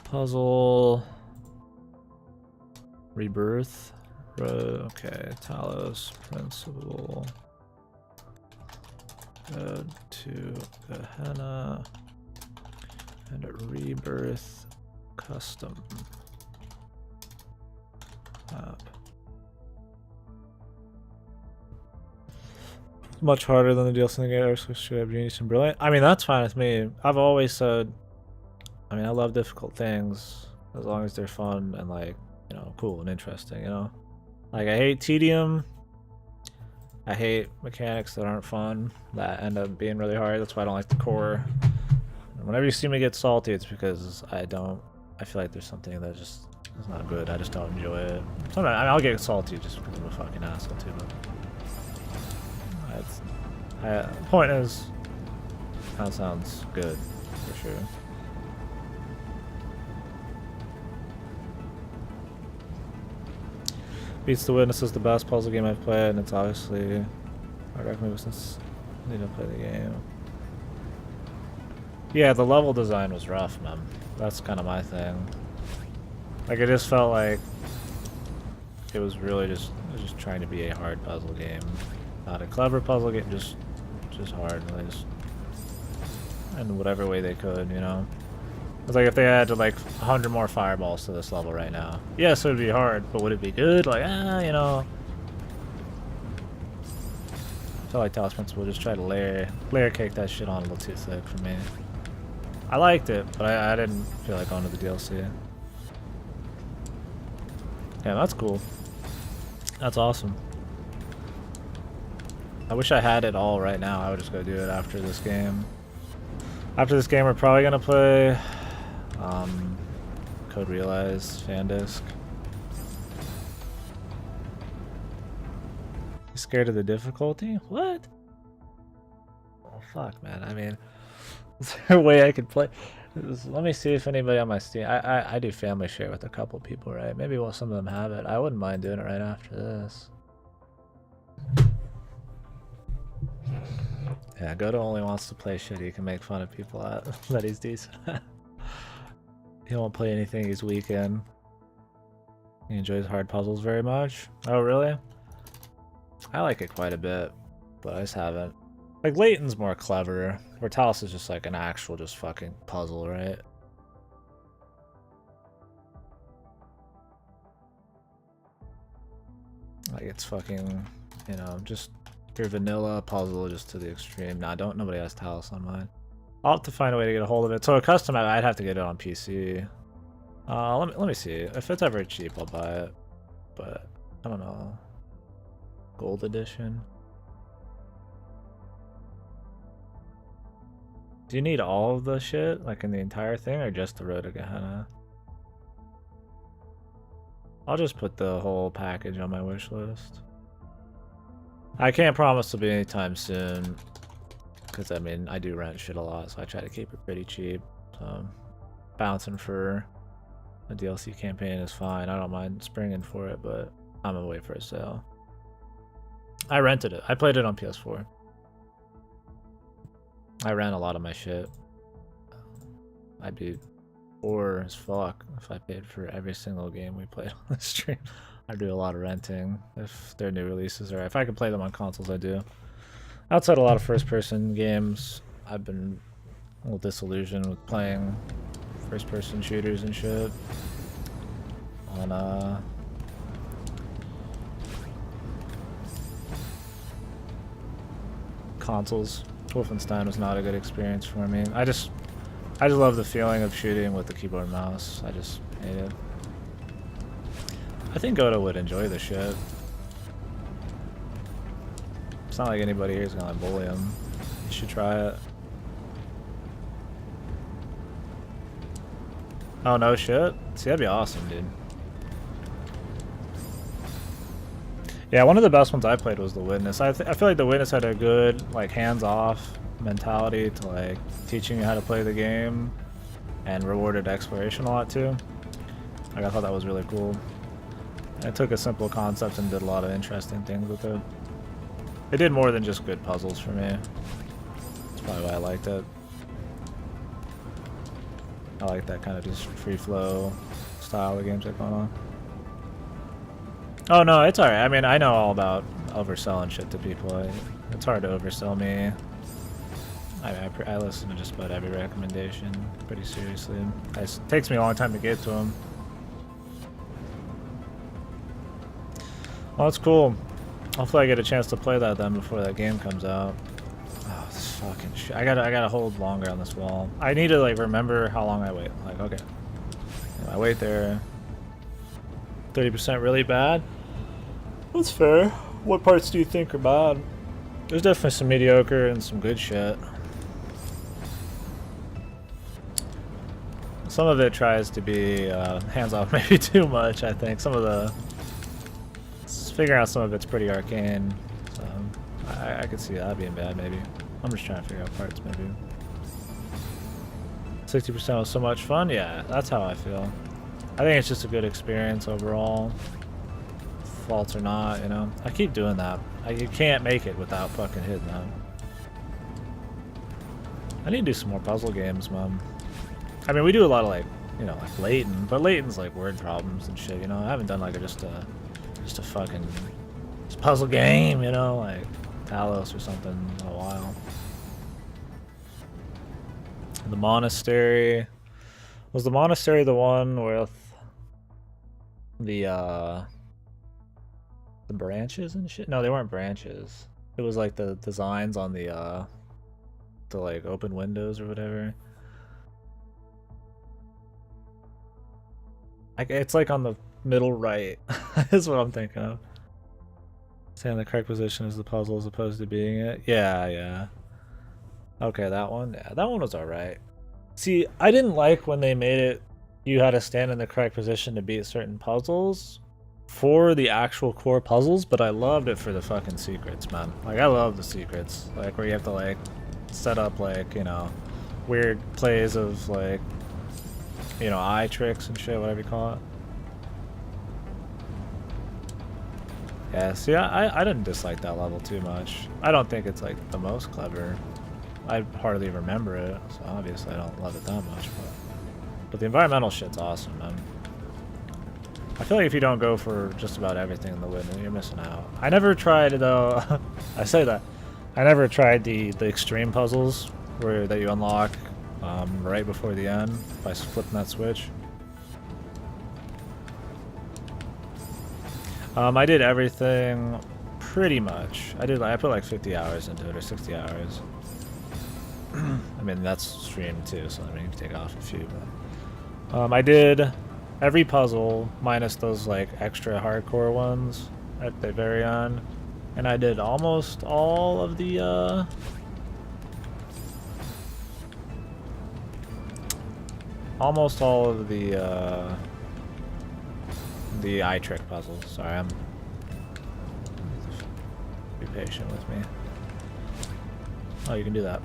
Puzzle. Rebirth. Okay, Talos Principle. Go to Gehenna. And a Rebirth custom map. Much harder than the DLC in the game, so should have Genius and Brilliant. I mean, that's fine with me. I've always said, I mean, I love difficult things as long as they're fun and, like, you know, cool and interesting, you know? Like, I hate tedium. I hate mechanics that aren't fun, that end up being really hard. That's why I don't like the core. And whenever you see me get salty, it's because I feel like there's something that just is not good. I just don't enjoy it. Sometimes, I mean, I'll get salty just because I'm a fucking asshole, too, but... the point is, that sounds good, for sure. Beats the Witness is the best puzzle game I've played, and it's obviously I recommend since I need to play the game. Yeah, the level design was rough, man. That's kind of my thing. Like, it just felt like it was really just trying to be a hard puzzle game. Not a clever puzzle game, just hard, really just in whatever way they could, you know. It's like if they had to like 100 more fireballs to this level right now. Yes, it would be hard, but would it be good? Like, you know. I feel like Talos Principle just try to layer cake that shit on a little too thick for me. I liked it, but I didn't feel like going to the DLC. Yeah, that's cool. That's awesome. I wish I had it all right now. I would just go do it after this game. After this game, we're probably gonna play Code Realize fan disc. You scared of the difficulty? What? Oh fuck, man. I mean, is there a way I could play? Let me see if anybody on my Steam. I do family share with a couple people, right? Maybe some of them have it. I wouldn't mind doing it right after this. Yeah, Goto only wants to play shit he can make fun of people at that he's decent at. He won't play anything he's weak in. He enjoys hard puzzles very much. Oh, really? I like it quite a bit, but I just haven't. Like, Layton's more clever, where Talos is just like an actual just fucking puzzle, right? Like, it's fucking, you know, just your vanilla puzzle just to the extreme. Nah, nobody has Talos on mine. I'll have to find a way to get a hold of it. So a custom, I'd have to get it on PC. Let me see. If it's ever cheap, I'll buy it. But I don't know. Gold edition. Do you need all of the shit, like in the entire thing, or just the Road to Gehenna? I'll just put the whole package on my wish list. I can't promise it'll be anytime soon, because I mean, I do rent shit a lot, so I try to keep it pretty cheap. So bouncing for a DLC campaign is fine. I don't mind springing for it, but I'm gonna wait for a sale. I rented it. I played it on PS4. I ran a lot of my shit. I'd be poor as fuck if I paid for every single game we played on the stream. I do a lot of renting if they're new releases, or if I can play them on consoles, I do. Outside a lot of first-person games, I've been a little disillusioned with playing first-person shooters and shit on consoles. Wolfenstein was not a good experience for me. I just love the feeling of shooting with the keyboard and mouse. I just hate it. I think Goto would enjoy the shit. It's not like anybody here is gonna bully him. You should try it. Oh no shit? See, that'd be awesome, dude. Yeah, one of the best ones I played was The Witness. I feel like The Witness had a good, like, hands-off mentality to, like, teaching you how to play the game, and rewarded exploration a lot too. Like, I thought that was really cool. It took a simple concept and did a lot of interesting things with it. It did more than just good puzzles for me. That's probably why I liked it. I like that kind of just free flow style of games that going on. Oh no, it's alright. I mean, I know all about overselling shit to people. It's hard to oversell me. I listen to just about every recommendation pretty seriously. It takes me a long time to get to them. Well, that's cool. Hopefully I get a chance to play that then before that game comes out. Oh, this fucking shit. I gotta hold longer on this wall. I need to like remember how long I wait. Like, okay. I wait there. 30% really bad? That's fair. What parts do you think are bad? There's definitely some mediocre and some good shit. Some of it tries to be hands-off maybe too much, I think. Some of the... Figuring out some of it's pretty arcane. So I could see that being bad maybe. I'm just trying to figure out parts maybe. 60% was so much fun? Yeah, that's how I feel. I think it's just a good experience overall. Faults or not, you know. I keep doing that. You can't make it without fucking hitting that. I need to do some more puzzle games, man. I mean, we do a lot of like, you know, like Layton, but Layton's like word problems and shit, you know. I haven't done like just a fucking puzzle game, you know, like Talos or something in a while. The monastery. Was the monastery the one with the branches and shit? No, they weren't branches. It was like the designs on the like open windows or whatever. It's like on the middle right is what I'm thinking of. Staying in the correct position is the puzzle as opposed to being it. Yeah. Okay, that one. Yeah, that one was alright. See, I didn't like when they made it you had to stand in the correct position to beat certain puzzles for the actual core puzzles, but I loved it for the fucking secrets, man. Like, I love the secrets. Like, where you have to, like, set up, like, you know, weird plays of, like, you know, eye tricks and shit, whatever you call it. Yeah, see, I didn't dislike that level too much. I don't think it's, like, the most clever. I hardly remember it, so obviously I don't love it that much, but the environmental shit's awesome, man. I feel like if you don't go for just about everything in the window, you're missing out. I never tried, though, I say that, I never tried the extreme puzzles that you unlock right before the end by flipping that switch. I did everything pretty much. I put like 50 hours into it, or 60 hours. I mean, that's streamed too, so I mean, you can take off a few, but I did every puzzle minus those like extra hardcore ones at the very end, and I did almost all of the eye trick puzzles. Sorry, be patient with me. Oh, you can do that.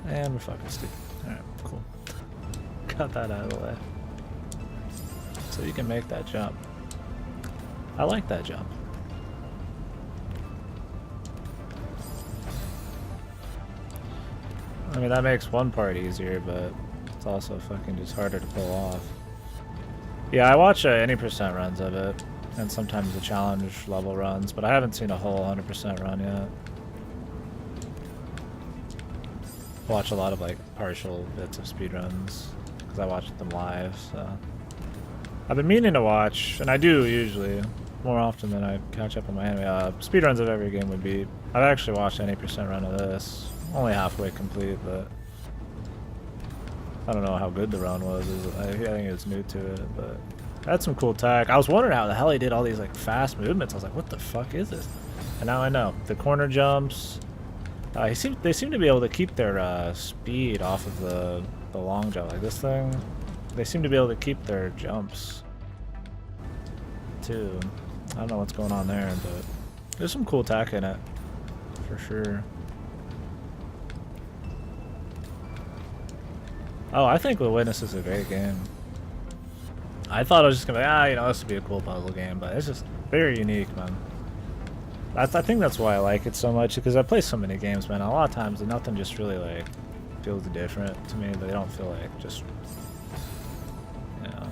And we're fucking stupid. Alright, cool. Got that out of the way. So you can make that jump. I like that jump. I mean, that makes one part easier, but it's also fucking just harder to pull off. Yeah, I watch any percent runs of it, and sometimes the challenge level runs, but I haven't seen a whole 100% run yet. Watch a lot of like partial bits of speedruns because I watch them live, so I've been meaning to watch, and I do usually more often than I catch up on my anime. Speedruns of every game would be. I've actually watched any percent run of this, only halfway complete, but I don't know how good the run was. I think it was new to it, but I had some cool tech. I was wondering how the hell he did all these like fast movements. I was like, what the fuck is this? And now I know the corner jumps. They seem to be able to keep their speed off of the long jump. Like this thing, they seem to be able to keep their jumps too. I don't know what's going on there, but there's some cool tech in it for sure. Oh, I think The Witness is a great game. I thought I was just gonna be, you know, this would be a cool puzzle game, but it's just very unique, man. I think that's why I like it so much, because I play so many games, man. A lot of times, nothing just really like feels different to me. They don't feel like just, you know,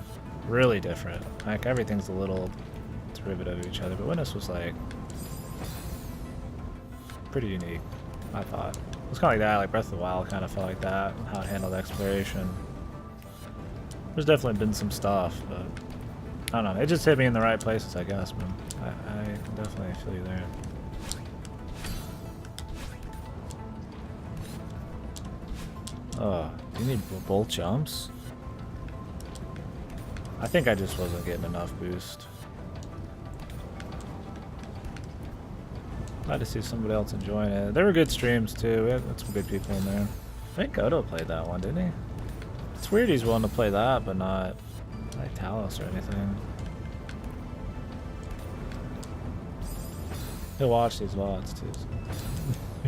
really different. Like everything's a little derivative of each other. But Witness was like pretty unique, I thought. It was kind of like that. Like Breath of the Wild kind of felt like that. How it handled exploration. There's definitely been some stuff, but I don't know. It just hit me in the right places, I guess, man. I can definitely feel you there. Oh, do you need bolt jumps? I think I just wasn't getting enough boost. Glad to see somebody else enjoying it. There were good streams too. We had some good people in there. I think Godo played that one, didn't he? It's weird he's willing to play that, but not like Talos or anything. He'll watch these VODs too. So.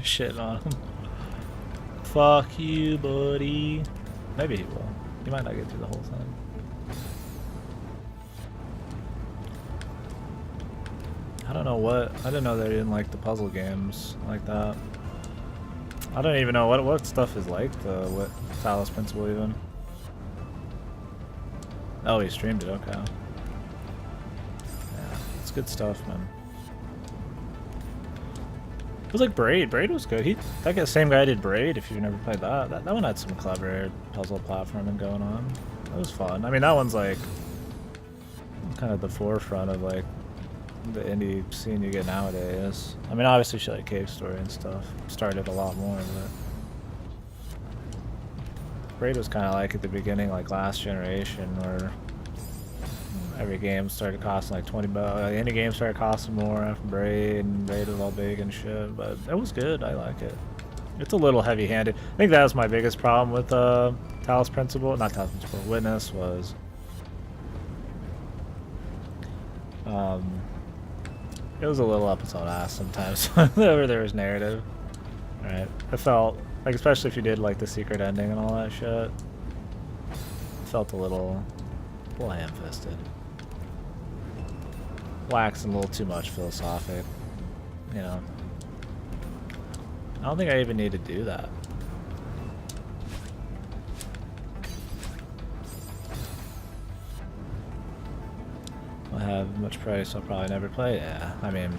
Shitting on him. Fuck you, buddy. Maybe he will. He might not get through the whole thing. I don't know what. I didn't know they didn't like the puzzle games like that. I don't even know what stuff is like the what Talos Principle even. Oh, he streamed it. Okay. Yeah, it's good stuff, man. It was like Braid. Braid was good. That same guy did Braid. If you've never played that, that one had some clever puzzle platforming going on. That was fun. I mean, that one's like kind of the forefront of like the indie scene you get nowadays. I mean, obviously, shit like Cave Story and stuff started a lot more, but Braid was kind of like at the beginning, like last generation, where every game started costing like 20 bucks. Any game started costing more after Braid, and Braid was all big and shit. But it was good. I like it. It's a little heavy-handed. I think that was my biggest problem with Talos Principle. Not Talos Principle. Witness was. It was a little up its own ass sometimes whenever there was narrative. Right. It felt like, especially if you did like the secret ending and all that shit. It felt a little ham-fisted. Waxing a little too much philosophic, you know. I don't think I even need to do that. I have much price, I'll probably never play. Yeah, I mean,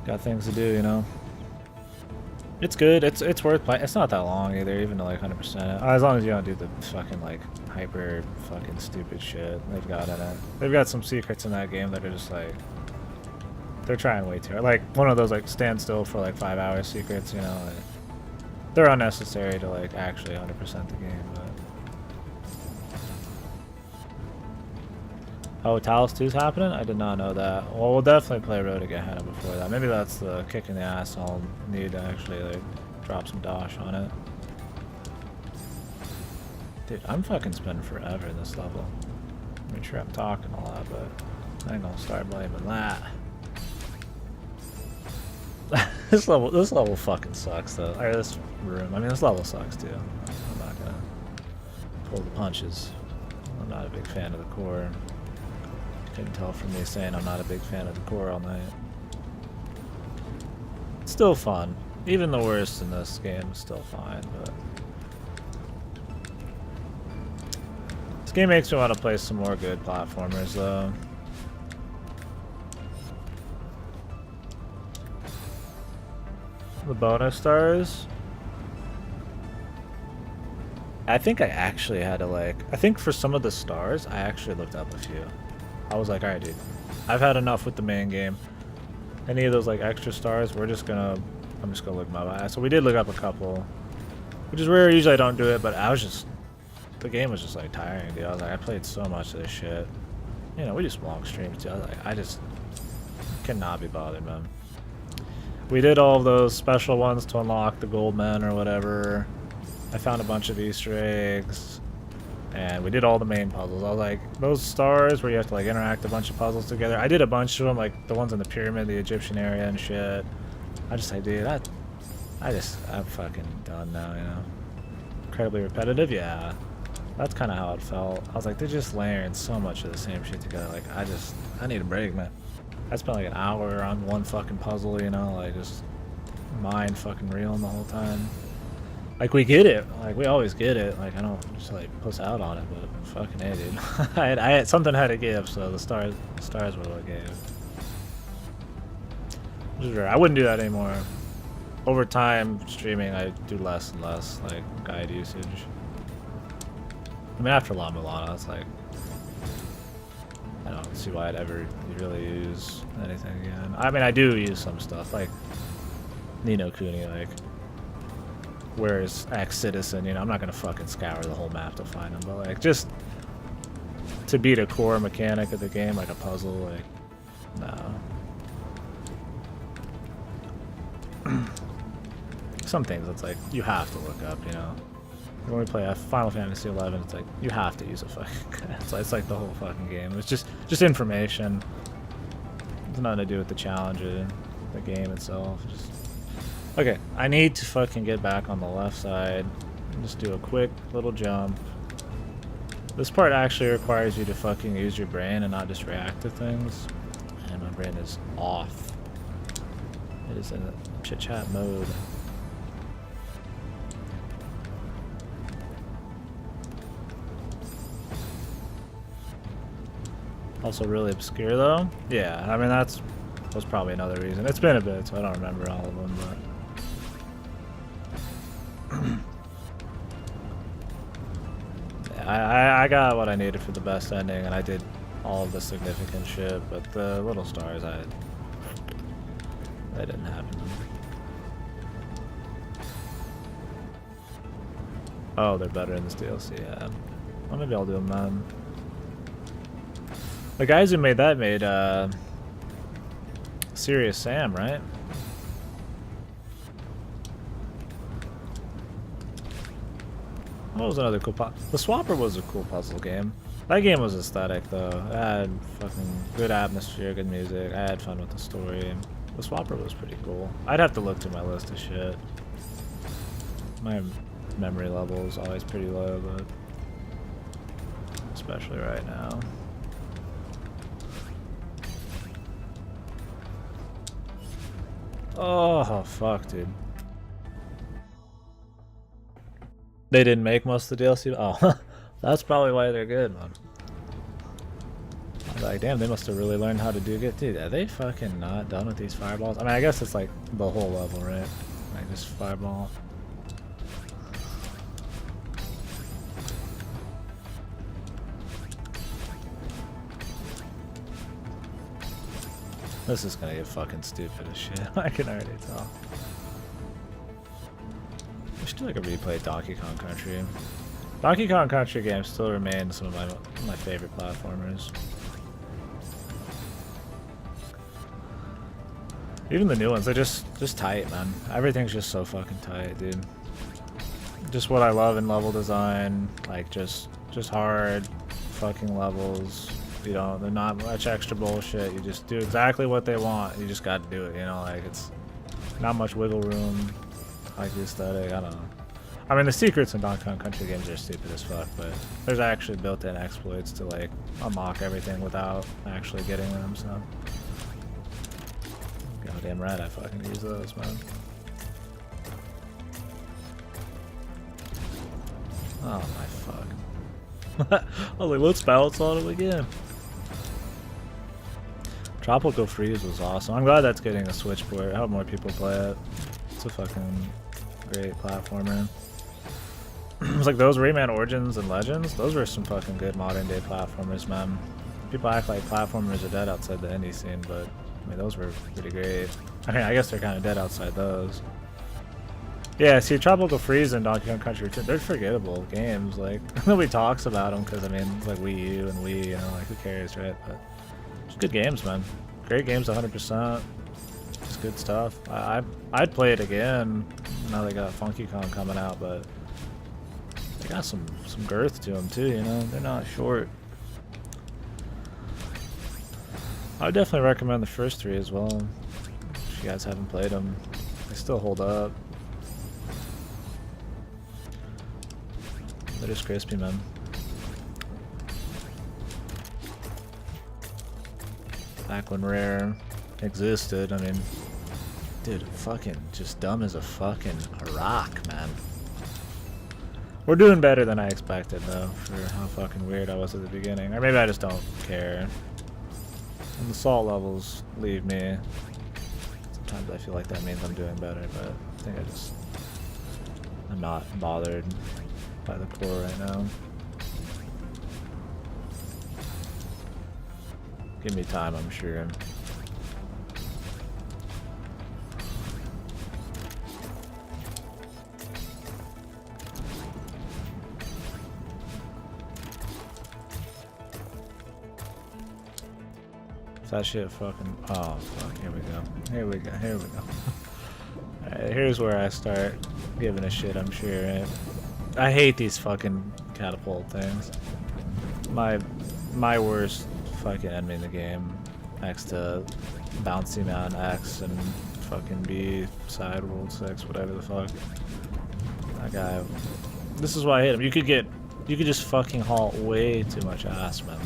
got things to do, you know. It's good. It's worth playing. It's not that long either, even to like 100%. As long as you don't do the fucking like hyper fucking stupid shit they've got in it. They've got some secrets in that game that are just like they're trying way too hard. Like one of those like stand still for like 5 hours secrets, you know. Like, they're unnecessary to like actually 100% the game. But oh, Talos 2's happening? I did not know that. Well, we'll definitely play Road to Gehenna before that. Maybe that's the kick in the ass I'll need to actually like drop some dosh on it. Dude, I'm fucking spending forever in this level. I'm sure I'm talking a lot, but I ain't gonna start blaming that. This level fucking sucks though. Or this room. I mean, this level sucks too. I'm not gonna pull the punches. I'm not a big fan of the core. Couldn't tell from me saying I'm not a big fan of the core all night. It's still fun. Even the worst in this game is still fine, but this game makes me want to play some more good platformers though. The bonus stars. I think I actually had to like, I think for some of the stars, I actually looked up a few. I was like, alright dude, I've had enough with the main game. Any of those like extra stars, I'm just gonna look my eye. So we did look up a couple, which is rare. Usually I don't do it, but the game was just like tiring, dude. I was like, I played so much of this shit. You know, we just long streams too. I was like, I just cannot be bothered, man. We did all of those special ones to unlock the gold men or whatever. I found a bunch of Easter eggs. And we did all the main puzzles. I was like, those stars where you have to like interact a bunch of puzzles together. I did a bunch of them, like the ones in the pyramid, the Egyptian area and shit. I just like, dude, I'm fucking done now, you know. Incredibly repetitive, yeah. That's kind of how it felt. I was like, they're just layering so much of the same shit together. Like, I need a break, man. I spent like an hour on one fucking puzzle, you know, like just mind fucking reeling the whole time. Like we get it, like we always get it. Like I don't just like puss out on it, but fucking A, dude. I had something had to give, so the stars were what gave. Which is rare. I wouldn't do that anymore. Over time, streaming, I do less and less like guide usage. I mean, after La Mulana, it's like I don't see why I'd ever really use anything again. I mean, I do use some stuff like Ni no Kuni, like where's X Citizen, you know, I'm not gonna fucking scour the whole map to find them, but like just to beat a core mechanic of the game, like a puzzle, like no. Some things it's like you have to look up, you know. When we play Final Fantasy 11, it's like you have to use a fucking. It's like the whole fucking game. It's just information. It's nothing to do with the challenge or the game itself. Just okay. I need to fucking get back on the left side. Just do a quick little jump. This part actually requires you to fucking use your brain and not just react to things. And my brain is off. It is in a chit-chat mode. Also really obscure though. Yeah, I mean was probably another reason. It's been a bit, so I don't remember all of them, but yeah, I got what I needed for the best ending, and I did all of the significant shit. But the little stars, that didn't happen. Oh, they're better in this DLC. Yeah. Well, maybe I'll do them then. The guys who made that made Serious Sam, right? What was another cool puzzle? The Swapper was a cool puzzle game. That game was aesthetic though. It had fucking good atmosphere, good music. I had fun with the story. The Swapper was pretty cool. I'd have to look through my list of shit. My memory level is always pretty low, but especially right now. Oh, fuck, dude. They didn't make most of the DLC? Oh, that's probably why they're good, man. I'm like, damn, they must have really learned how to do good. Dude, are they fucking not done with these fireballs? I mean, I guess it's like the whole level, right? Like, just fireball. This is gonna get fucking stupid as shit. I can already tell. I should do like a replay Donkey Kong Country. Donkey Kong Country games still remain some of my favorite platformers. Even the new ones, they're just tight, man. Everything's just so fucking tight, dude. Just what I love in level design, like just hard fucking levels. You know, they're not much extra bullshit. You just do exactly what they want. You just got to do it, you know, like it's not much wiggle room. I like the aesthetic, I don't know. I mean, the secrets in Donkey Kong Country games are stupid as fuck, but there's actually built-in exploits to like unlock everything without actually getting them, so. Goddamn right, I fucking use those, man. Oh my fuck. I was like, let's bounce on him again. Tropical Freeze was awesome. I'm glad that's getting a Switch port. I hope more people play it. It's a fucking great platformer. It's like those Rayman Origins and Legends, those were some fucking good modern day platformers, man. People act like platformers are dead outside the indie scene, but I mean, those were pretty great. I mean, I guess they're kind of dead outside those. Yeah, see, Tropical Freeze and Donkey Kong Country, they're forgettable games. Like, nobody talks about them because, I mean, it's like Wii U and Wii, you know, like, who cares, right? But just good games, man. Great games, 100%. Just good stuff. I'd play it again now they got Funky Kong coming out, but they got some girth to them, too, you know? They're not short. I would definitely recommend the first three as well. If you guys haven't played them, they still hold up. They're just crispy, man. Back when rare. existed. I mean, dude, fucking just dumb as a fucking rock, man. We're doing better than I expected, though, for how fucking weird I was at the beginning. Or maybe I just don't care. And the salt levels leave me. Sometimes I feel like that means I'm doing better, but I think I'm not bothered by the core right now. Give me time, I'm sure. That shit fucking... Oh, fuck. Here we go. Here we go. Here we go. Alright, here's where I start giving a shit, I'm sure, right? I hate these fucking catapult things. My worst fucking enemy in the game. Next to Bouncy Man X and fucking B side World 6, whatever the fuck. That guy... This is why I hate him. You could just fucking haul way too much ass, man.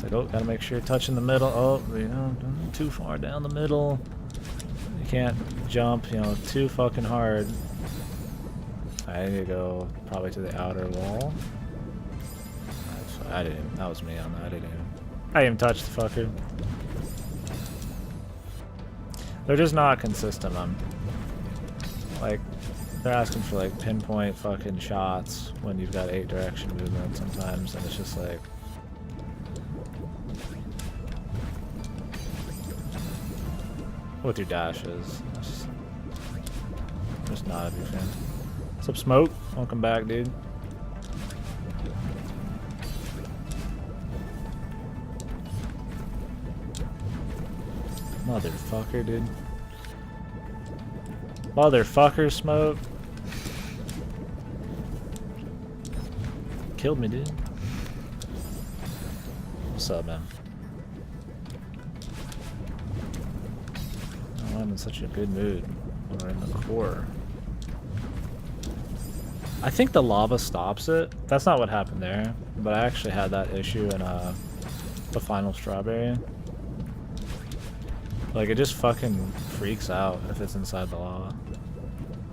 Like, oh, gotta make sure you're touching the middle. Oh, you know, too far down the middle. You can't jump, you know, too fucking hard. I need to go probably to the outer wall. I didn't. That was me on that. I didn't even touch the fucker. They're just not consistent, man. Like, they're asking for like pinpoint fucking shots when you've got 8 direction movement sometimes, and it's just like. With your dashes. Just not a big fan. What's up, Smoke? Welcome back, dude. Motherfucker, dude. Motherfucker, Smoke. Killed me, dude. What's up, man? I'm in such a good mood when we're in the core. I think the lava stops it. That's not what happened there, but I actually had that issue in the final strawberry. Like, it just fucking freaks out if it's inside the lava.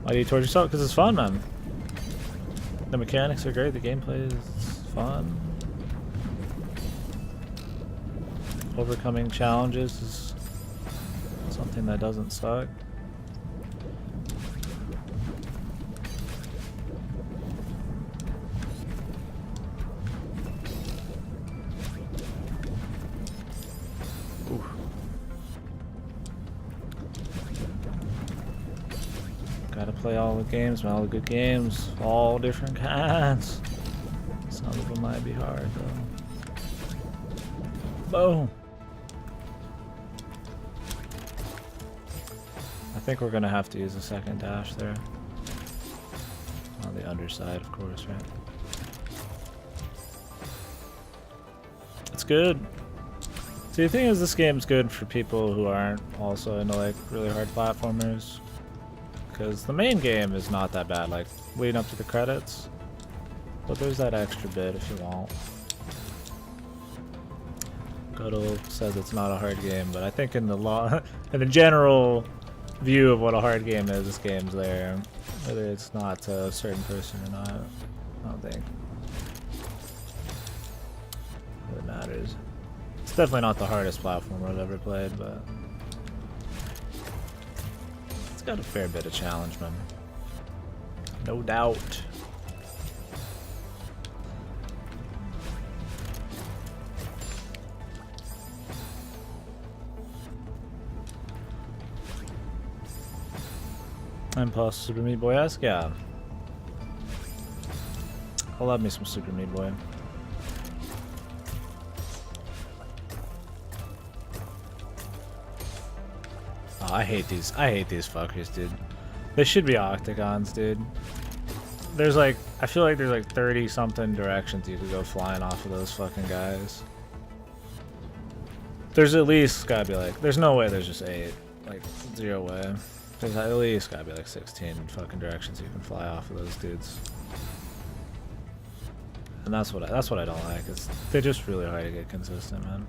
Why do you torture yourself? Because it's fun, man. The mechanics are great. The gameplay is fun. Overcoming challenges is something that doesn't suck. Ooh. Gotta play all the games, man, all the good games, all different kinds. Some of them might be hard, though. Boom. I think we're gonna have to use a second dash there. On the underside, of course, right? It's good. See, the thing is, this game's good for people who aren't also into like really hard platformers. Because the main game is not that bad, like leading up to the credits. But there's that extra bit if you want. Godel says it's not a hard game, but I think in the general view of what a hard game is, this game's there. Whether it's not to a certain person or not, I don't think it matters. It's definitely not the hardest platform I've ever played, but it's got a fair bit of challenge, man. No doubt. I'm past Super Meat Boy esque, yeah. I love me some Super Meat Boy. Oh, I hate these fuckers, dude. They should be octagons, dude. There's like, I feel like there's like 30 something directions you could go flying off of those fucking guys. There's at least gotta be like, there's no way there's just 8. Like, zero way. There's at least gotta be like 16 fucking directions you can fly off of those dudes. And that's what I don't like. They're just really hard to get consistent, man.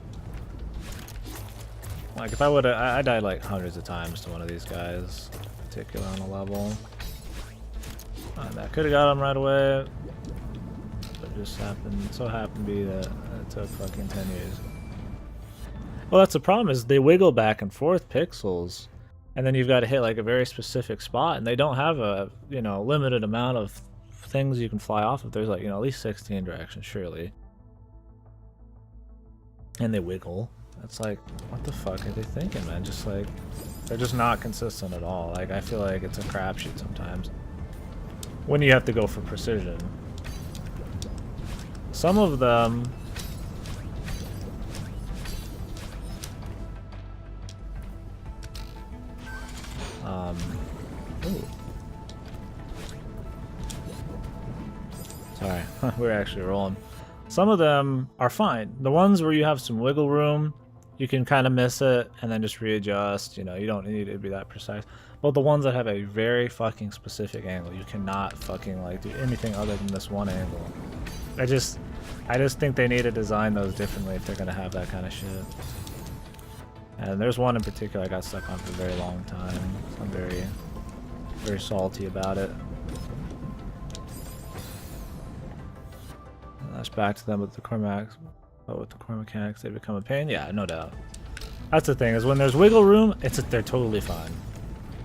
Like if I would, I died like hundreds of times to one of these guys, particularly on the level. And that could have got him right away, but it just so happened to be that it took fucking 10 years. Well, that's the problem, is they wiggle back and forth pixels, and then you've got to hit like a very specific spot, and they don't have a, you know, limited amount of things you can fly off of. There's like, you know, at least 16 directions, surely. And they wiggle. It's like, what the fuck are they thinking, man? Just like, they're just not consistent at all. Like, I feel like it's a crapshoot sometimes when you have to go for precision. Some of them, ooh. Sorry, we're actually rolling. Some of them are fine. The ones where you have some wiggle room, you can kind of miss it and then just readjust. You know, you don't need it to be that precise. But the ones that have a very fucking specific angle, you cannot fucking like do anything other than this one angle. I just think they need to design those differently if they're gonna have that kind of shit. And there's one in particular I got stuck on for a very long time. So I'm very, very salty about it. That's back to them with the core mechanics. But with the core mechanics, they become a pain. Yeah, no doubt. That's the thing, is when there's wiggle room, they're totally fine.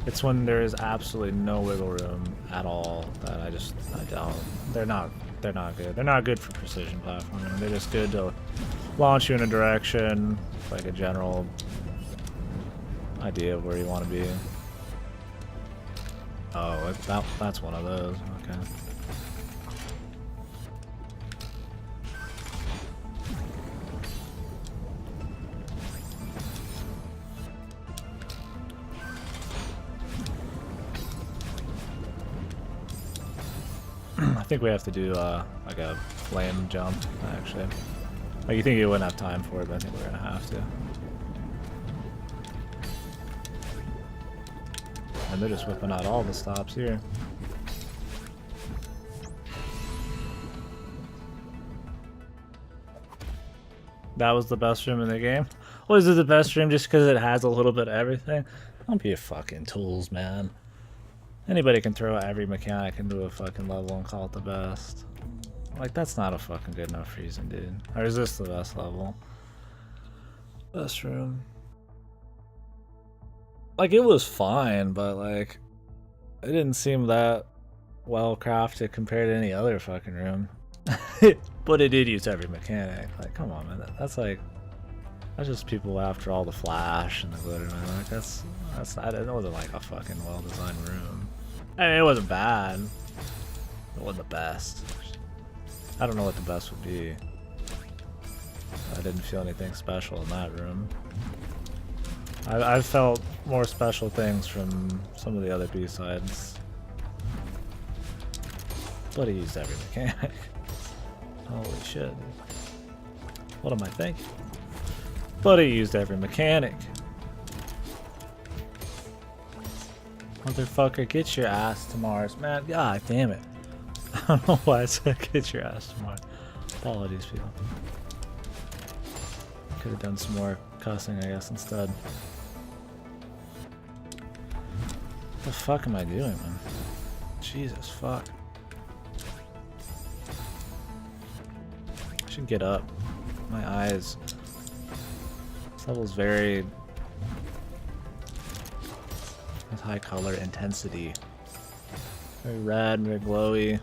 It's when there is absolutely no wiggle room at all that I don't. They're not good. They're not good for precision platforming. They're just good to launch you in a direction, like a general idea of where you want to be. Oh, that's one of those. Okay. I think we have to do like a flame jump, actually. Like, you think you wouldn't have time for it, but I think we're gonna have to. And they're just whipping out all the stops here. That was the best room in the game? Well, is it the best room just because it has a little bit of everything? Don't be a fucking tools, man. Anybody can throw every mechanic into a fucking level and call it the best. Like, that's not a fucking good enough reason, dude. Or is this the best level? Best room. Like, it was fine, but like, it didn't seem that well crafted compared to any other fucking room. But it did use every mechanic. Like, come on, man. That's just people after all the flash and the glitter, man. Like, that wasn't like a fucking well-designed room. I mean, it wasn't bad. It wasn't the best. I don't know what the best would be. I didn't feel anything special in that room. I felt more special things from some of the other B-sides. But he used every mechanic. Holy shit. What am I thinking? But he used every mechanic. Motherfucker, get your ass to Mars. Man, god damn it. I don't know why I said get your ass to Mars. Apologies, people. Could have done some more cussing, I guess, instead. What the fuck am I doing, man? Jesus fuck. I should get up. My eyes. This level's very... has high color intensity. Very red, very glowy.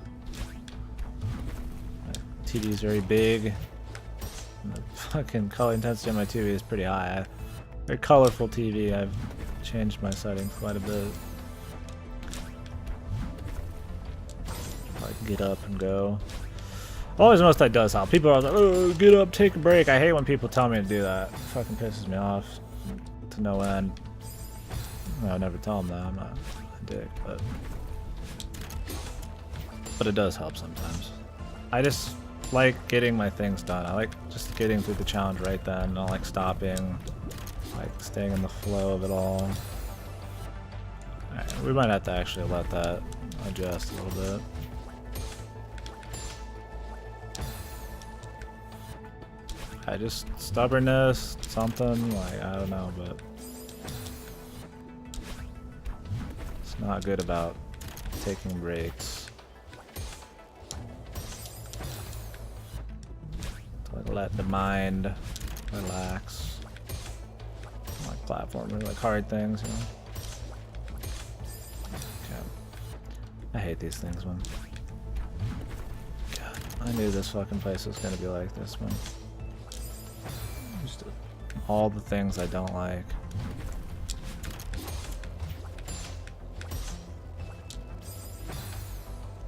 My TV is very big. And the fucking color intensity on my TV is pretty high. Very colorful TV. I've changed my settings quite a bit. Like, get up and go. Always notice that does help. People are like, oh, get up, take a break. I hate when people tell me to do that. It fucking pisses me off to no end. I never tell them that. I'm not a dick, but it does help sometimes. I just like getting my things done. I like just getting through the challenge right then. Not like stopping, like staying in the flow of it all. Alright, we might have to actually let that adjust a little bit. I just stubbornness, something like I don't know, but it's not good about taking breaks. To like let the mind relax. Like platformers, like hard things, you know. Okay. I hate these things, man. God, I knew this fucking place was gonna be like this, man. Just all the things I don't like.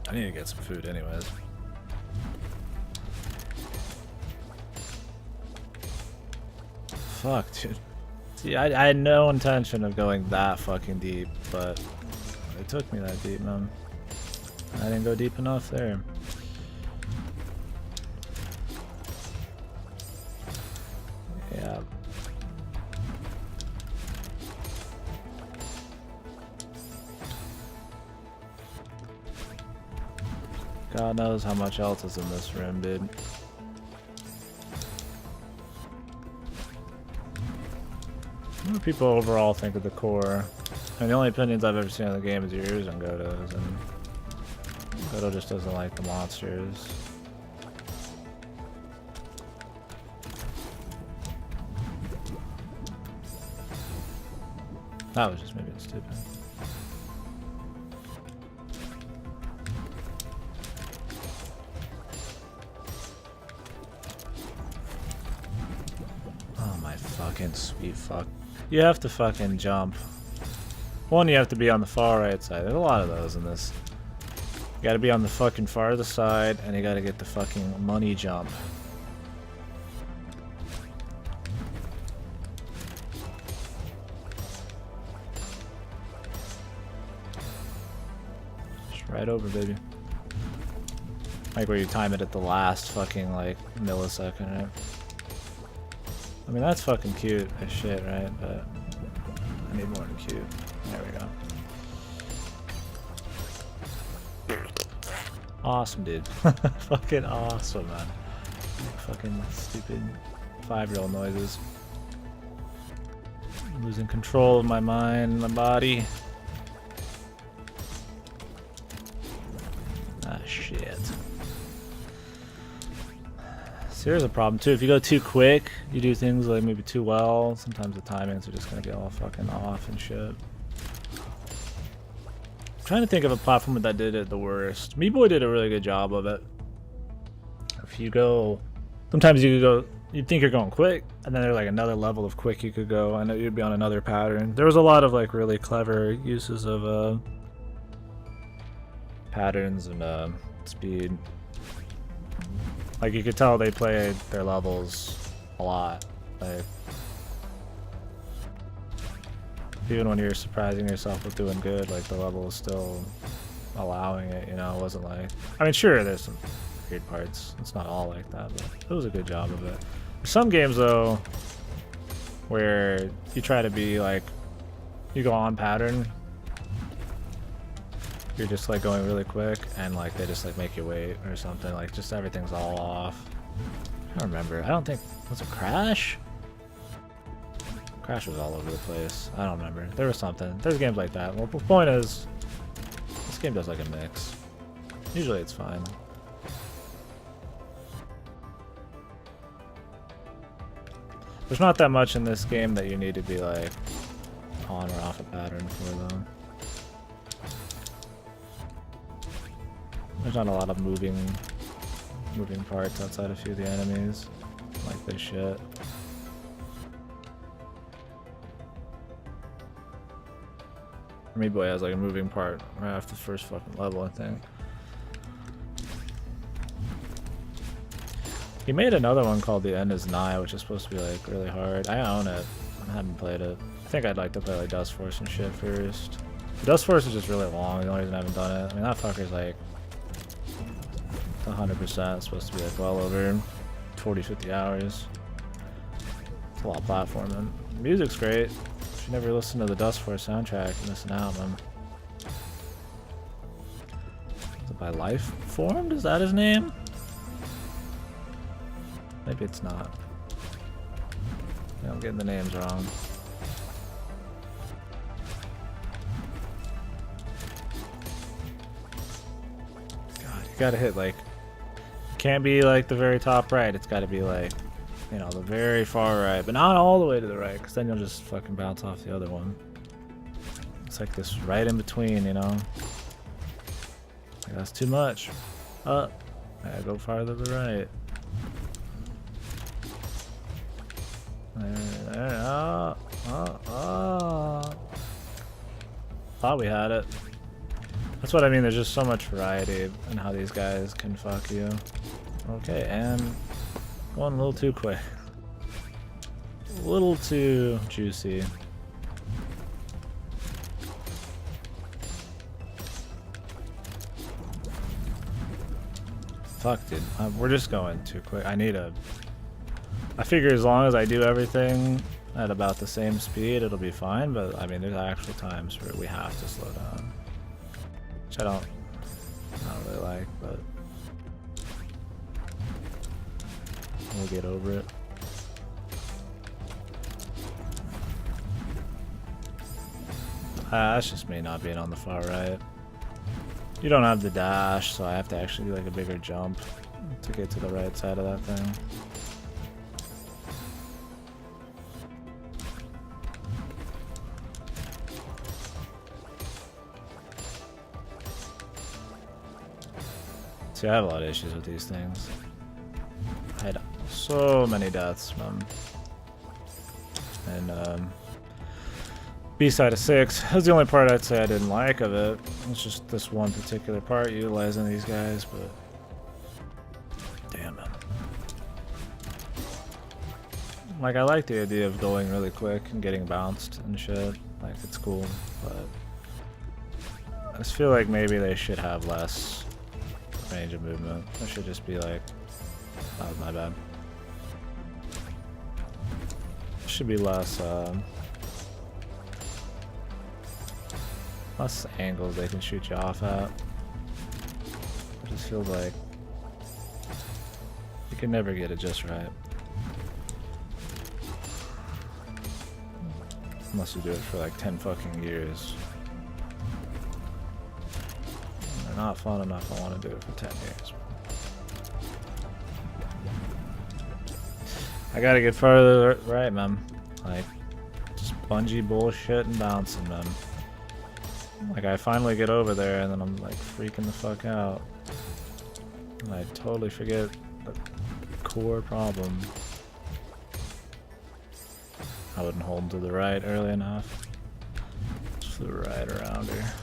I need to get some food anyways. Fuck, dude. See, I had no intention of going that fucking deep, but it took me that deep, man. I didn't go deep enough there. Yeah. God knows how much else is in this room, dude. What do people overall think of the core? I mean, the only opinions I've ever seen on the game is yours and Goto's, and Goto just doesn't like the monsters. That was just maybe stupid. Oh my fucking sweet fuck. You have to fucking jump. One, you have to be on the far right side. There's a lot of those in this. You gotta be on the fucking farthest side, and you gotta get the fucking money jump. Just right over, baby. Like where you time it at the last fucking, like, millisecond, right? I mean, that's fucking cute as shit, right? But I need more than cute. There we go. Awesome, dude. Fucking awesome, man. Fucking stupid 5-year-old noises. I'm losing control of my mind, my body. Ah, shit. So here's a problem too. If you go too quick, you do things like maybe too well, sometimes the timings are just gonna be all fucking off and shit. I'm trying to think of a platform that did it the worst. Meat Boy did a really good job of it. If you go, sometimes you could go, you'd think you're going quick, and then there's like another level of quick you could go, and you'd be on another pattern. There was a lot of like really clever uses of patterns and speed. Like you could tell they played their levels a lot. Like even when you're surprising yourself with doing good, like the level is still allowing it, you know. It wasn't like, I mean, sure, there's some weird parts. It's not all like that, but it was a good job of it. There's some games though where you try to be like, you go on pattern, you're just like going really quick, and like they just like make you wait or something. Like just everything's all off. I don't remember. I don't think, was it Crash? Crash was all over the place. I don't remember. There was something. There's games like that. Well, the point is, this game does like a mix. Usually it's fine. There's not that much in this game that you need to be like on or off a pattern for though. There's not a lot of moving parts outside a few of the enemies. Like this shit. Meat Boy has like a moving part right after the first fucking level, I think. He made another one called The End Is Nigh, which is supposed to be like really hard. I own it. I haven't played it. I think I'd like to play like Dust Force and shit first. Dust Force is just really long. The only reason I haven't done it. I mean, that fucker's like 100%. It's supposed to be like well over 40-50 hours. It's a lot of platforming. The music's great. If you never listened to the Dust Force soundtrack, you're missing out, man. Is it by Life Formed? Is that his name? Maybe it's not. Yeah, I'm getting the names wrong. God, you gotta hit like, it can't be like the very top right. It's gotta be like, you know, the very far right, but not all the way to the right, because then you'll just fucking bounce off the other one. It's like this right in between, you know. Like, that's too much. I gotta go farther to the right. There. Thought we had it. That's what I mean, there's just so much variety in how these guys can fuck you. Okay, and going a little too quick. A little too juicy. Fuck, dude. We're just going too quick. I figure as long as I do everything at about the same speed, it'll be fine, but I mean, there's actual times where we have to slow down. Which I don't really like, but we'll get over it. That's just me not being on the far right. You don't have the dash, so I have to actually do like a bigger jump to get to the right side of that thing. See, I have a lot of issues with these things. I had so many deaths, man. And B-side of 6. That's the only part I'd say I didn't like of it. It's just this one particular part utilizing these guys, but damn it. Like, I like the idea of going really quick and getting bounced and shit. Like, it's cool, but I just feel like maybe they should have less range of movement. It should just be like, oh, my bad. It should be less angles they can shoot you off at. It just feels like you can never get it just right. Unless you do it for like 10 fucking years. And they're not fun enough, I want to do it for 10 years. I gotta get further right, man. Like, just bungee bullshit and bouncing, man. Like, I finally get over there and then I'm like freaking the fuck out. And I totally forget the core problem. I wouldn't hold to the right early enough. Just flew right around here.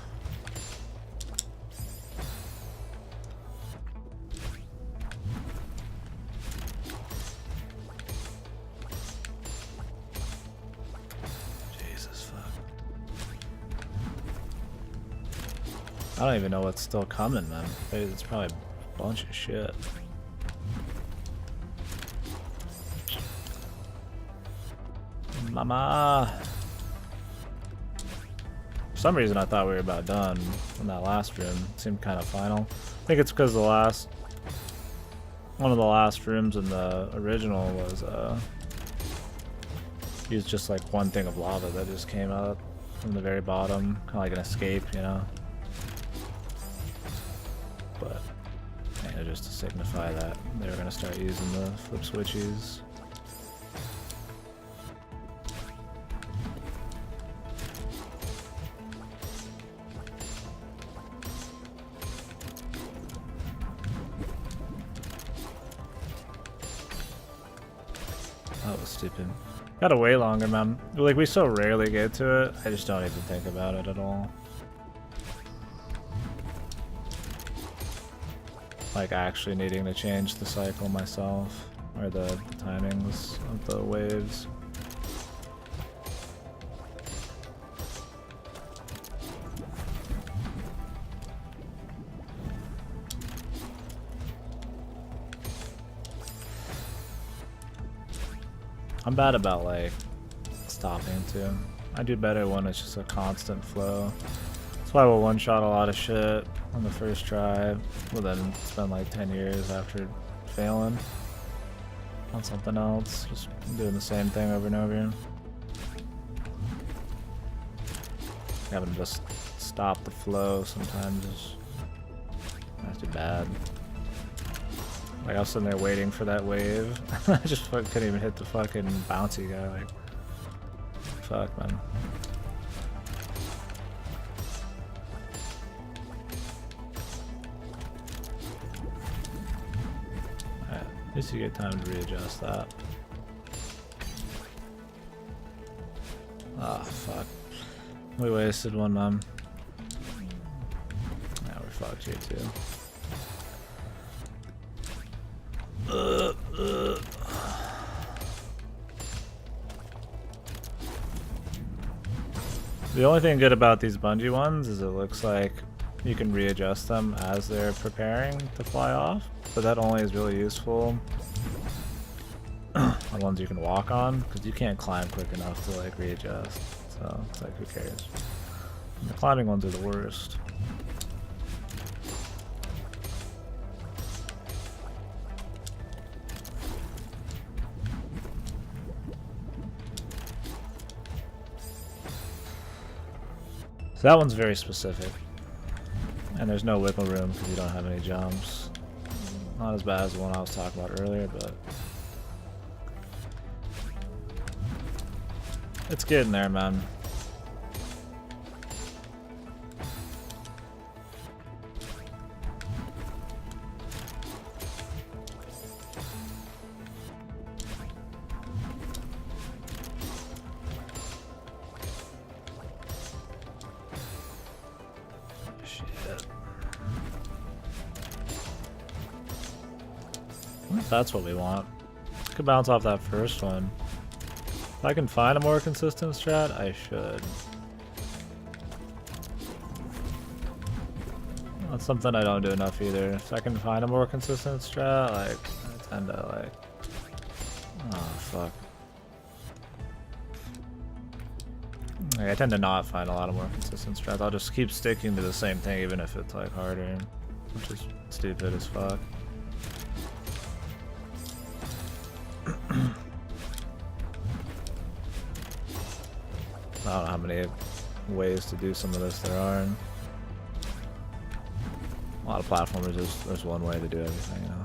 I don't even know what's still coming, man. It's probably a bunch of shit. Mama! For some reason I thought we were about done in that last room. It seemed kind of final. I think it's because one of the last rooms in the original was used just like one thing of lava that just came out from the very bottom. Kind of like an escape, you know? But just to signify that they were going to start using the flip switchies. That was stupid. Gotta wait longer, man. Like, we so rarely get to it, I just don't even think about it at all. Like, actually needing to change the cycle myself, or the timings of the waves. I'm bad about, like, stopping too. I do better when it's just a constant flow. That's why we'll one-shot a lot of shit on the first try, well then spend like 10 years after failing. on something else. Just doing the same thing over and over again. Having to just stop the flow sometimes is not too bad. Like I was sitting there waiting for that wave. I just couldn't even hit the fucking bouncy guy. Like, fuck, man. Alright, at least you get time to readjust that. Ah, fuck. We wasted one, man. Now we're fucked here too. The only thing good about these bungee ones is it looks like you can readjust them as they're preparing to fly off, but that only is really useful on ones you can walk on, because you can't climb quick enough to like readjust, so it's like who cares. And the climbing ones are the worst. So that one's very specific, and there's no wiggle room because you don't have any jumps. Not as bad as the one I was talking about earlier, but it's getting there, man. That's what we want. Could bounce off that first one. If I can find a more consistent strat, I should. That's something I don't do enough either. If I can find a more consistent strat, like, I tend to like... Oh, fuck. Like, I tend to not find a lot of more consistent strats. I'll just keep sticking to the same thing even if it's like harder, which is stupid as fuck. I don't know how many ways to do some of this there are. A lot of platformers, there's one way to do everything, you know.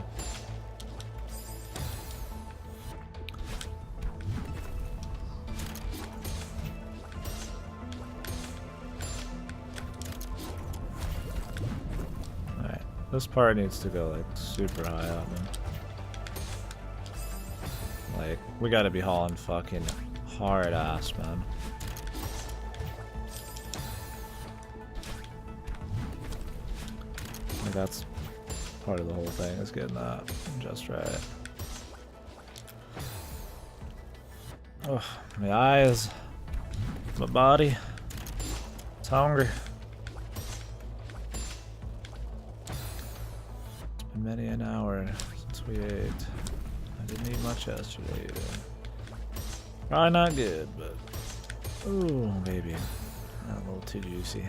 Alright, this part needs to go like super high up, man. Like, we gotta be hauling fucking hard ass, man. Like, that's part of the whole thing, is getting that just right. Oh, my eyes, my body, it's hungry. It's been many an hour since we ate. I didn't eat much yesterday either. Probably not good, but ooh, baby, a little too juicy.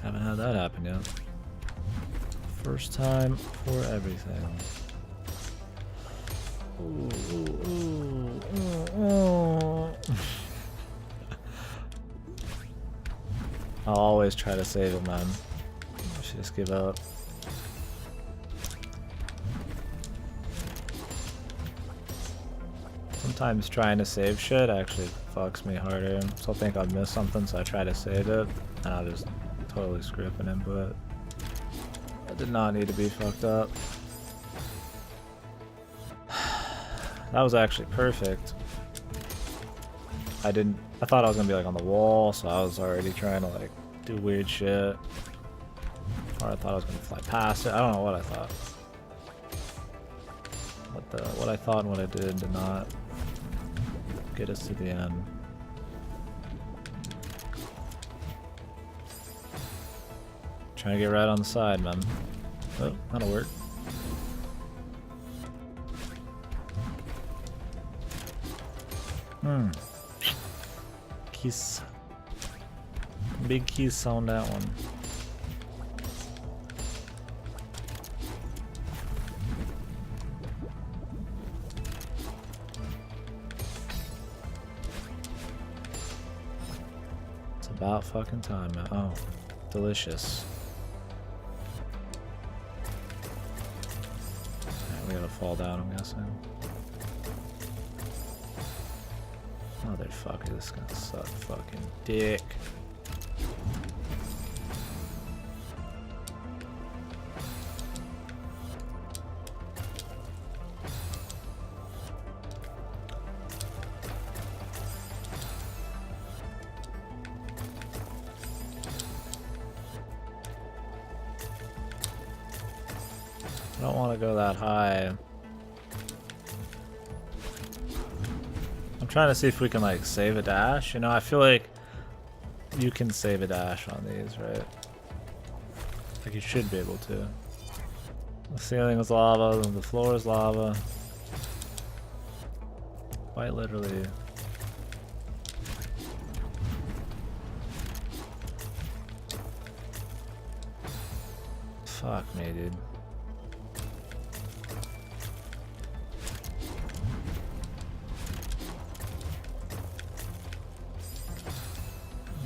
Haven't had that happen yet. First time for everything. Ooh, ooh, ooh, ooh. I'll always try to save it, man. I should just give up. Sometimes trying to save shit actually fucks me harder. So I'll think I've missed something, so I try to save it, and I'll just totally screw up an input. That did not need to be fucked up. That was actually perfect. I thought I was gonna be like on the wall, so I was already trying to like do weird shit. Or I thought I was gonna fly past it. I don't know what I thought. What I thought and what I did not get us to the end. Trying to get right on the side, man. Oh, that'll work. Kiss. Big kiss on that one. About fucking time, man. Oh, delicious. Alright, we gotta fall down, I'm guessing. Motherfucker, this is gonna suck fucking dick. I don't want to go that high. I'm trying to see if we can like save a dash. You know, I feel like you can save a dash on these, right? Like you should be able to. The ceiling is lava, the floor is lava. Quite literally. Fuck me, dude.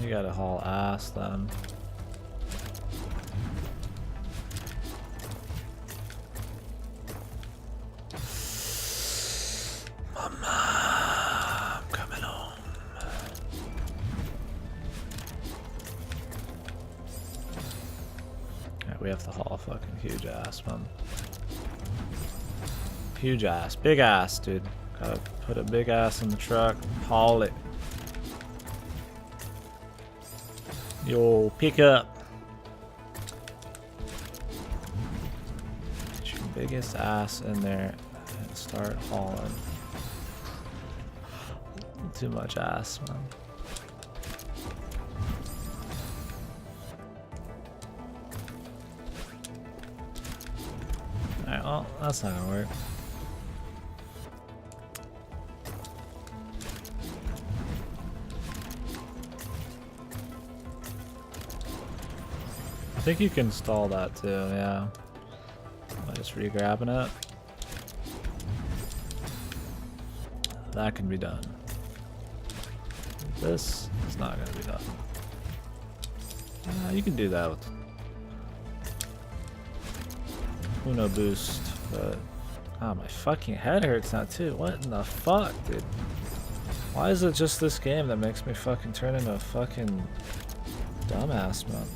You gotta haul ass then. Mama, I'm coming home. Alright, we have to haul fucking huge ass, man. Huge ass. Big ass, dude. Gotta put a big ass in the truck, haul it. Yo, pick up. Get your biggest ass in there and start hauling. Too much ass, man. Alright, well, that's not gonna work. I think you can stall that too, yeah. By just re-grabbing it. That can be done. This is not gonna be done. You can do that with Uno boost, but my fucking head hurts now too. What in the fuck, dude? Why is it just this game that makes me fucking turn into a fucking dumbass, man?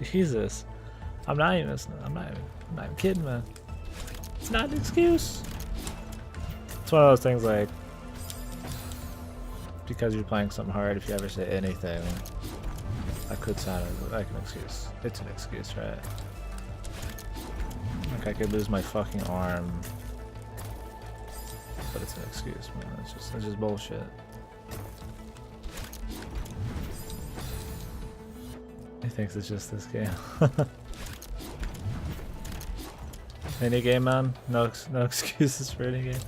Jesus, I'm not even kidding, man. It's not an excuse. It's one of those things like, because you're playing something hard, if you ever say anything, that could sound like an excuse. It's an excuse, right? Like I could lose my fucking arm, but it's an excuse, man. It's just bullshit. He thinks it's just this game. Any game, man. No excuses for any game.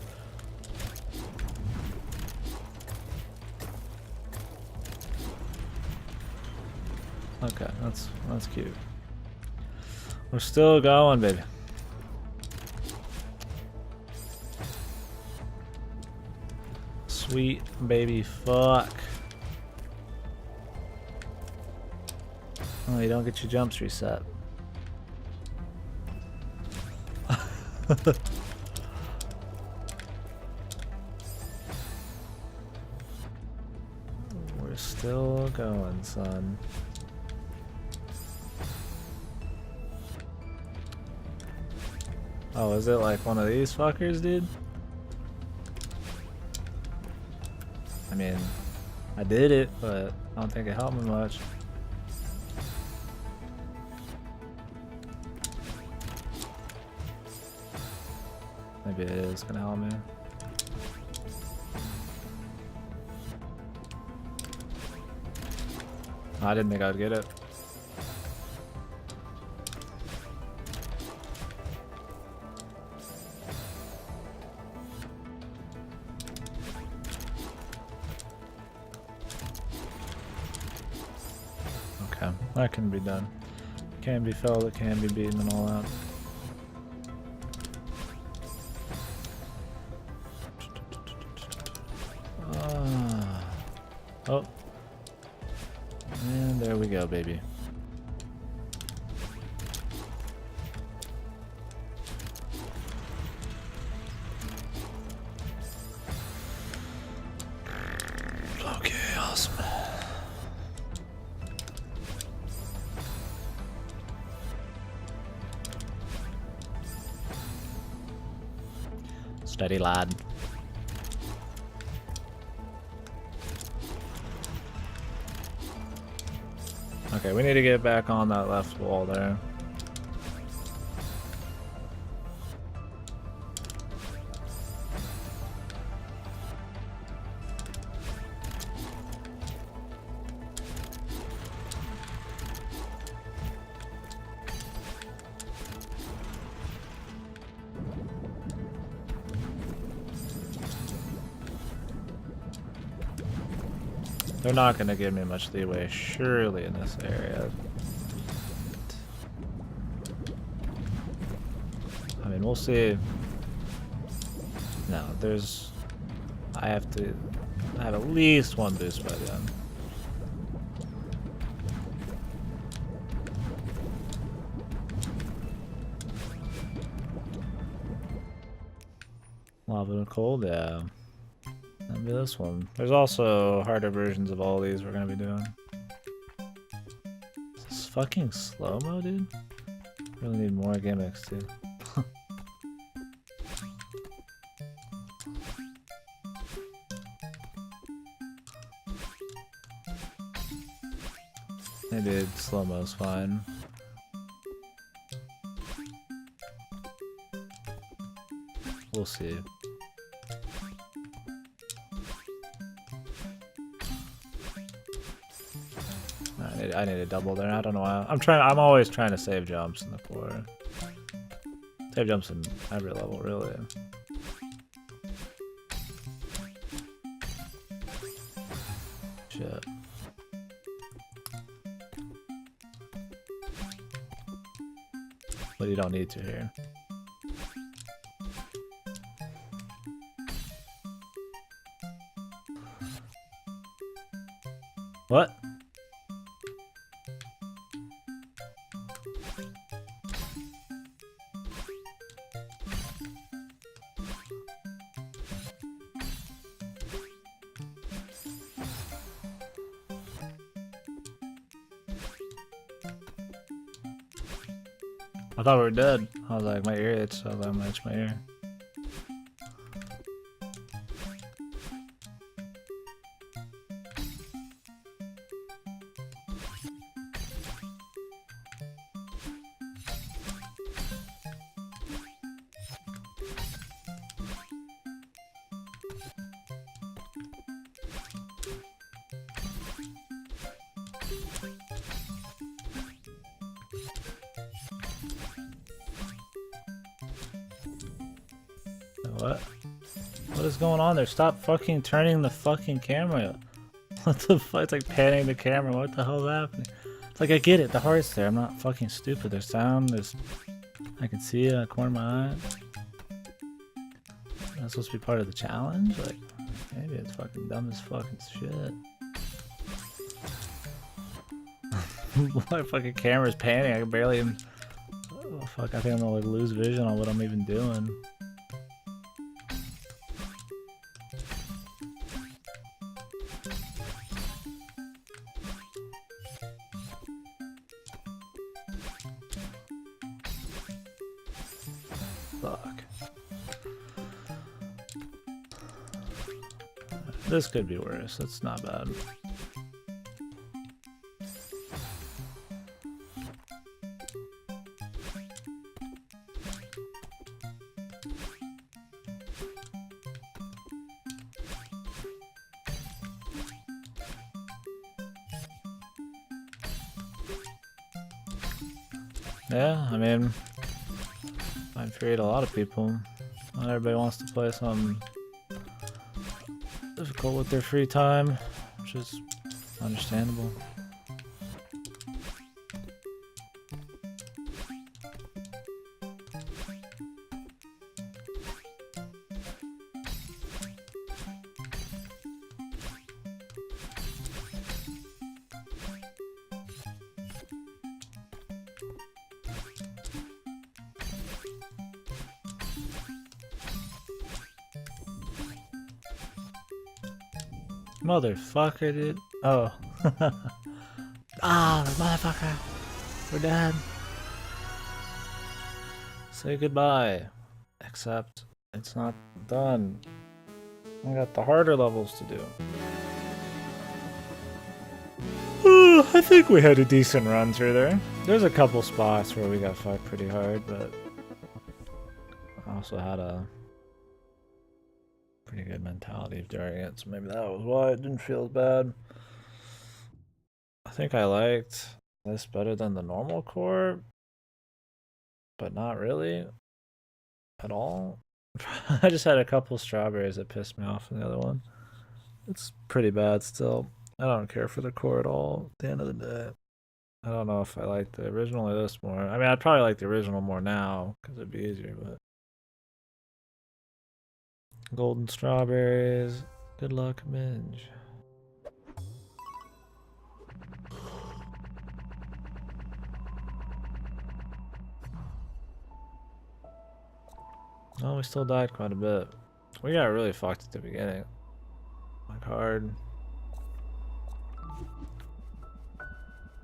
Okay, that's cute. We're still going, baby. Sweet baby fuck. Oh, you don't get your jumps reset. We're still going, son. Oh, is it like one of these fuckers, dude? I mean, I did it, but I don't think it helped me much. Maybe it is gonna help me. I didn't think I'd get it. Okay, that can be done. Can be felled, it can be beaten and all that. Oh. go, baby. Okay, awesome. Steady, lad. Okay, we need to get back on that left wall there. They're not going to give me much leeway, surely, in this area. I mean, we'll see. No, there's... I have at least one boost by the end. Lava and cold, yeah. That'll be this one. There's also harder versions of all these we're gonna be doing. Is this fucking slow-mo, dude? Really need more gimmicks, too. Hey dude, slow-mo's fine. We'll see. I need a double there. I don't know why. I'm always trying to save jumps in the core. Save jumps in every level, really. Shit. But you don't need to here. What? I thought we were dead. I was like, my ear itched, so I was like, I'm gonna itch my ear. What? What is going on there? Stop fucking turning the fucking camera. What the fuck? It's like panning the camera. What the hell is happening? It's like, I get it. The heart's there. I'm not fucking stupid. There's sound. There's... I can see it in the corner of my eye. That's supposed to be part of the challenge? Like, maybe it's fucking dumb as fucking shit. My fucking camera's panning. I can barely even... Oh, fuck. I think I'm gonna like lose vision on what I'm even doing. Fuck. This could be worse. That's not bad. Yeah, I mean, might infuriate a lot of people. Not everybody wants to play something difficult with their free time, which is understandable. Motherfucker, dude. Oh. Ah, motherfucker. We're dead. Say goodbye. Except it's not done. I got the harder levels to do. I think we had a decent run through there. There's a couple spots where we got fucked pretty hard, but I also had a pretty good mentality during it, so maybe that was why it didn't feel as bad. I think I liked this better than the normal core, but not really at all. I just had a couple strawberries that pissed me off in the other one. It's pretty bad still. I don't care for the core at all at the end of the day. I don't know if I like the original or this more. I mean, I'd probably like the original more now because it'd be easier, but. Golden strawberries. Good luck, Minge. Oh, we still died quite a bit. We got really fucked at the beginning. Like hard.